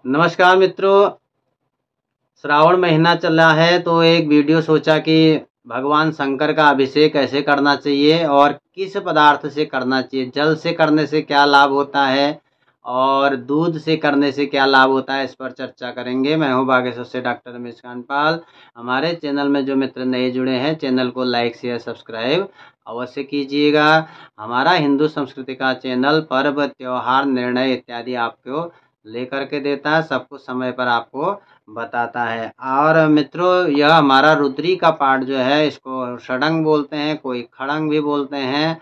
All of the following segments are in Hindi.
नमस्कार मित्रों, श्रावण महीना चल रहा है तो एक वीडियो सोचा कि भगवान शंकर का अभिषेक कैसे करना चाहिए और किस पदार्थ से करना चाहिए। जल से करने से क्या लाभ होता है और दूध से करने से क्या लाभ होता है, इस पर चर्चा करेंगे। मैं हूं बागेश्वर से डॉक्टर रमेश कांडपाल। हमारे चैनल में जो मित्र नए जुड़े हैं, चैनल को लाइक शेयर सब्सक्राइब अवश्य कीजिएगा। हमारा हिंदू संस्कृति का चैनल पर्व त्योहार निर्णय इत्यादि आपको लेकर के देता है, सब कुछ समय पर आपको बताता है। और मित्रों, यह हमारा रुद्री का पाठ जो है, इसको षडंग बोलते हैं, कोई खड़ंग भी बोलते हैं।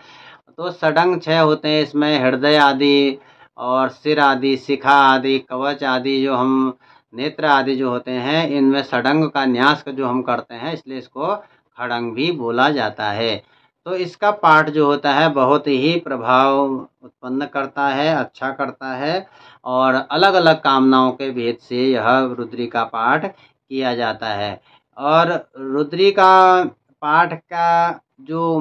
तो षडंग 6 होते हैं इसमें, हृदय आदि और सिर आदि, शिखा आदि, कवच आदि, जो हम नेत्र आदि जो होते हैं, इनमें षडंग का न्यास जो हम करते हैं, इसलिए इसको खड़ंग भी बोला जाता है। तो इसका पाठ जो होता है बहुत ही प्रभाव उत्पन्न करता है, अच्छा करता है और अलग अलग कामनाओं के भेद से यह रुद्री का पाठ किया जाता है। और रुद्री का पाठ का जो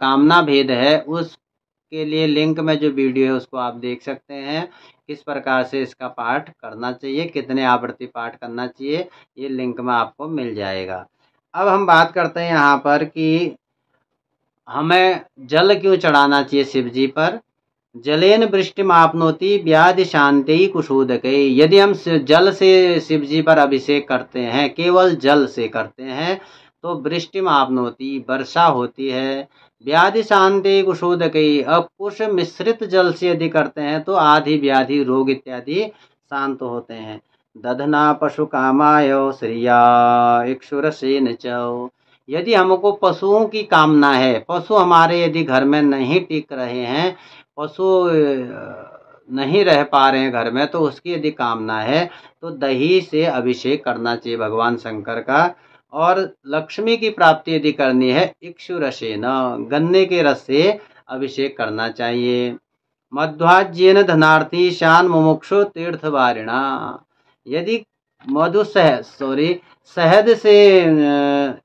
कामना भेद है, उसके लिए लिंक में जो वीडियो है उसको आप देख सकते हैं, किस प्रकार से इसका पाठ करना चाहिए, कितने आवृत्ति पाठ करना चाहिए, ये लिंक में आपको मिल जाएगा। अब हम बात करते हैं यहाँ पर कि हमें जल क्यों चढ़ाना चाहिए शिव जी पर। जलेन वृष्टिमाप्नोति व्याधि शांति कुशोदके। यदि हम जल से शिव जी पर अभिषेक करते हैं, केवल जल से करते हैं, तो वृष्टिमाप्नोति, वर्षा होती है। व्याधि शांति कुशोदके। अब कुश मिश्रित जल से यदि करते हैं तो आदि व्याधि रोग इत्यादि शांत होते हैं। दधना पशु कामाय श्रिया इक्षुरसेन च। यदि हमको पशुओं की कामना है, पशु हमारे यदि घर में नहीं टिक रहे हैं, पशु नहीं रह पा रहे हैं घर में, तो उसकी यदि कामना है तो दही से अभिषेक करना चाहिए भगवान शंकर का। और लक्ष्मी की प्राप्ति यदि करनी है, इक्षुरसेन, गन्ने के रस से अभिषेक करना चाहिए। मध्वाज्येन धनार्थी शान मुमुक्षु तीर्थवारिणा। यदि शहद से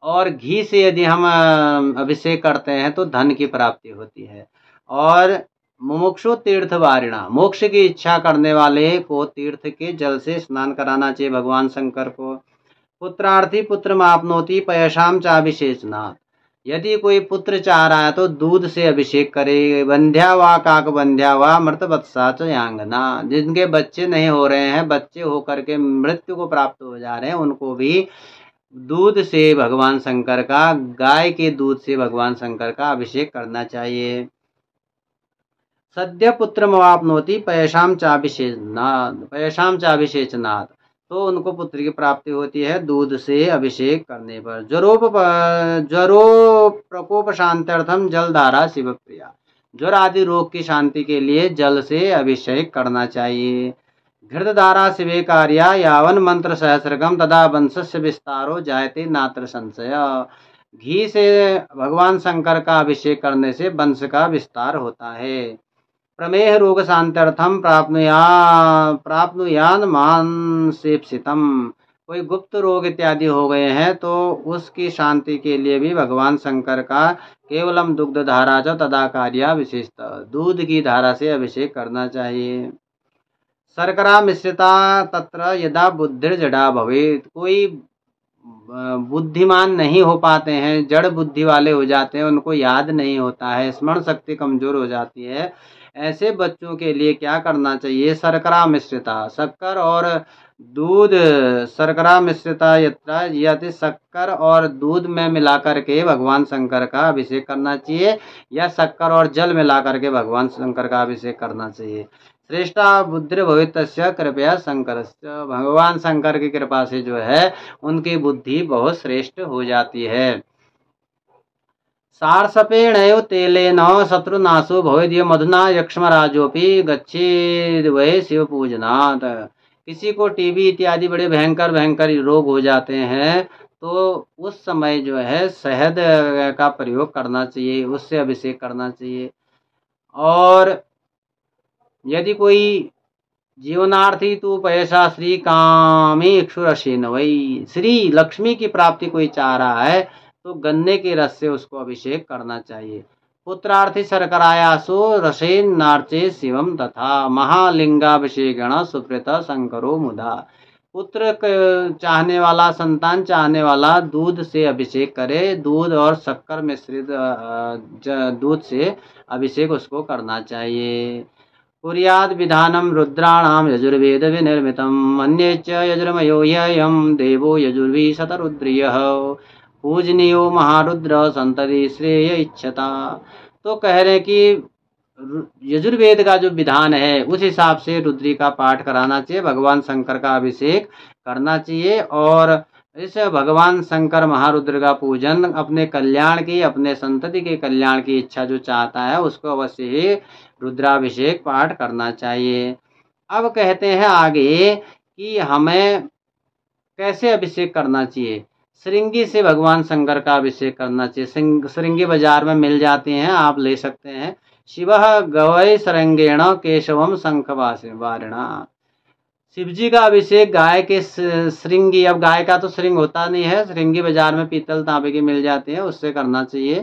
और घी से यदि हम अभिषेक करते हैं तो धन की प्राप्ति होती है। और मुमुक्षु तीर्थवारिणा, मोक्ष की इच्छा करने वाले को तीर्थ के जल से स्नान कराना चाहिए भगवान शंकर को। पुत्रार्थी पुत्र मापनोति पयशाम चाभिषेचनात्। यदि कोई पुत्र चाह रहा है तो दूध से अभिषेक करे। बंध्या वा काक बंध्या वा मृत वत्सा च यांगना। जिनके बच्चे नहीं हो रहे हैं, बच्चे होकर के मृत्यु को प्राप्त हो जा रहे हैं, उनको भी दूध से भगवान शंकर का, गाय के दूध से भगवान शंकर का अभिषेक करना चाहिए। सद्य पुत्र मवापनोति पयशाम चाभिषेचनात्। तो उनको पुत्र की प्राप्ति होती है दूध से अभिषेक करने पर। ज्वरो प्रकोप शांत्यर्थम जलधारा शिव प्रिया। ज्वर आदि रोग की शांति के लिए जल से अभिषेक करना चाहिए। घृतधारा शिवे कार्या यावन मंत्र सहस्रगम तदा वंशस्य विस्तारो जायते नात्र संशय। घी से भगवान शंकर का अभिषेक करने से वंश का विस्तार होता है। प्रमेह रोग शांत्यर्थम प्राप्नुयान मानसेप्सितम। कोई गुप्त रोग इत्यादि हो गए हैं तो उसकी शांति के लिए भी भगवान शंकर का केवलम दुग्ध धारा च तदा कार्या विशिष्ट, दूध की धारा से अभिषेक करना चाहिए। शर्करा मिश्रिता तत्र यदा बुद्धिर्जड़ा भवेत। कोई बुद्धिमान नहीं हो पाते हैं, जड़ बुद्धि वाले हो जाते हैं, उनको याद नहीं होता है, स्मरण शक्ति कमजोर हो जाती है, ऐसे बच्चों के लिए क्या करना चाहिए। शर्करा मिश्रिता, शक्कर और दूध, शर्करा मिश्रिता यदि शक्कर और दूध में मिलाकर के भगवान शंकर का अभिषेक करना चाहिए, या शक्कर और जल मिलाकर के भगवान शंकर का अभिषेक करना चाहिए। श्रेष्ठा बुद्धि भवितस्य कृपया शंकर। भगवान शंकर की कृपा से जो है उनकी बुद्धि बहुत श्रेष्ठ हो जाती है। सारसपेणैव तेलेन शत्रुनाशो भवेद्य मधुना यक्ष्मराजोपि गच्छेद् वै शिव पूजनात्। किसी को टीबी इत्यादि बड़े भयंकर भयंकर रोग हो जाते हैं तो उस समय जो है शहद का प्रयोग करना चाहिए, उससे अभिषेक करना चाहिए। और यदि कोई जीवनार्थी तो पैसा श्री कामी इक्षुरसेन वही। श्री लक्ष्मी की प्राप्ति कोई चाह रहा है तो गन्ने के रस से उसको अभिषेक करना चाहिए। पुत्रार्थी शर्करायासु रसेन नार्चे शिवम तथा महालिंगाभिषेकण सुप्रीत शंकरो मुदा। पुत्र चाहने वाला, संतान चाहने वाला दूध से अभिषेक करे, दूध और शक्कर मिश्रित दूध से अभिषेक उसको करना चाहिए। कुर्याद विधानम रुद्राणाम यजुर्वेद विनिर्मितम अन्ये च यजुर्मयो ययम देवो यजुर्वी शतरुद्रियः पूजनीयो महारुद्र संतति श्रेय इच्छता। तो कह रहे कि यजुर्वेद का जो विधान है उस हिसाब से रुद्री का पाठ कराना चाहिए, भगवान शंकर का अभिषेक करना चाहिए और इस भगवान शंकर महारुद्र का पूजन अपने कल्याण की, अपने संतति के कल्याण की इच्छा जो चाहता है उसको अवश्य ही रुद्राभिषेक पाठ करना चाहिए। अब कहते हैं आगे कि हमें कैसे अभिषेक करना चाहिए। श्रृंगी से भगवान शंकर का अभिषेक करना चाहिए। श्रृंगी बाजार में मिल जाते हैं, आप ले सकते हैं। शिवः गवै सरंगेण केशवम शंखवारिणा। शिव जी का अभिषेक गाय के श्रृंगी, अब गाय का तो श्रृंग होता नहीं है, श्रृंगी बाजार में पीतल तांबे के मिल जाते हैं, उससे करना चाहिए।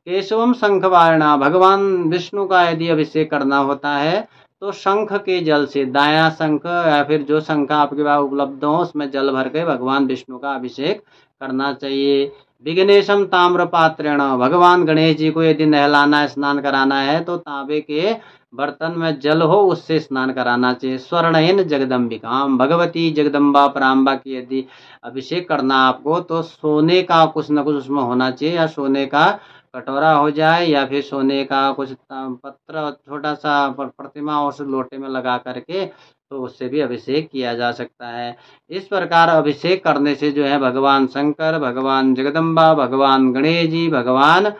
केशवम शंखवारिणा, भगवान विष्णु का यदि अभिषेक करना होता है तो शंख के जल से, दाया शंख या फिर जो शंख आपके पास उपलब्ध हो उसमें जल भर के भगवान विष्णु का अभिषेक करना चाहिए। विघ्नेशम ताम्र पात्रेण, भगवान गणेश जी को यदि नहलाना है, स्नान कराना है तो तांबे के बर्तन में जल हो उससे स्नान कराना चाहिए। स्वर्णयन जगदम्बिकाम, भगवती जगदम्बा पराम्बा की यदि अभिषेक करना आपको तो सोने का कुछ न कुछ उसमें होना चाहिए, या सोने का कटोरा हो जाए या फिर सोने का कुछ पत्र छोटा सा प्रतिमा उस लोटे में लगा करके तो उससे भी अभिषेक किया जा सकता है। इस प्रकार अभिषेक करने से जो है भगवान शंकर, भगवान जगदम्बा, भगवान गणेश जी, भगवान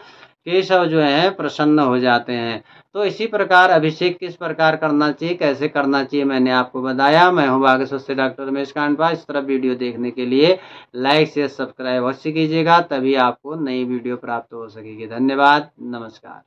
केशव जो है प्रसन्न हो जाते हैं। तो इसी प्रकार अभिषेक किस प्रकार करना चाहिए, कैसे करना चाहिए, मैंने आपको बताया। मैं हूँ भाग्यश्री से डॉक्टर रमेश कांडपा। इस तरह वीडियो देखने के लिए लाइक शेयर सब्सक्राइब अवश्य कीजिएगा, तभी आपको नई वीडियो प्राप्त हो सकेगी। धन्यवाद, नमस्कार।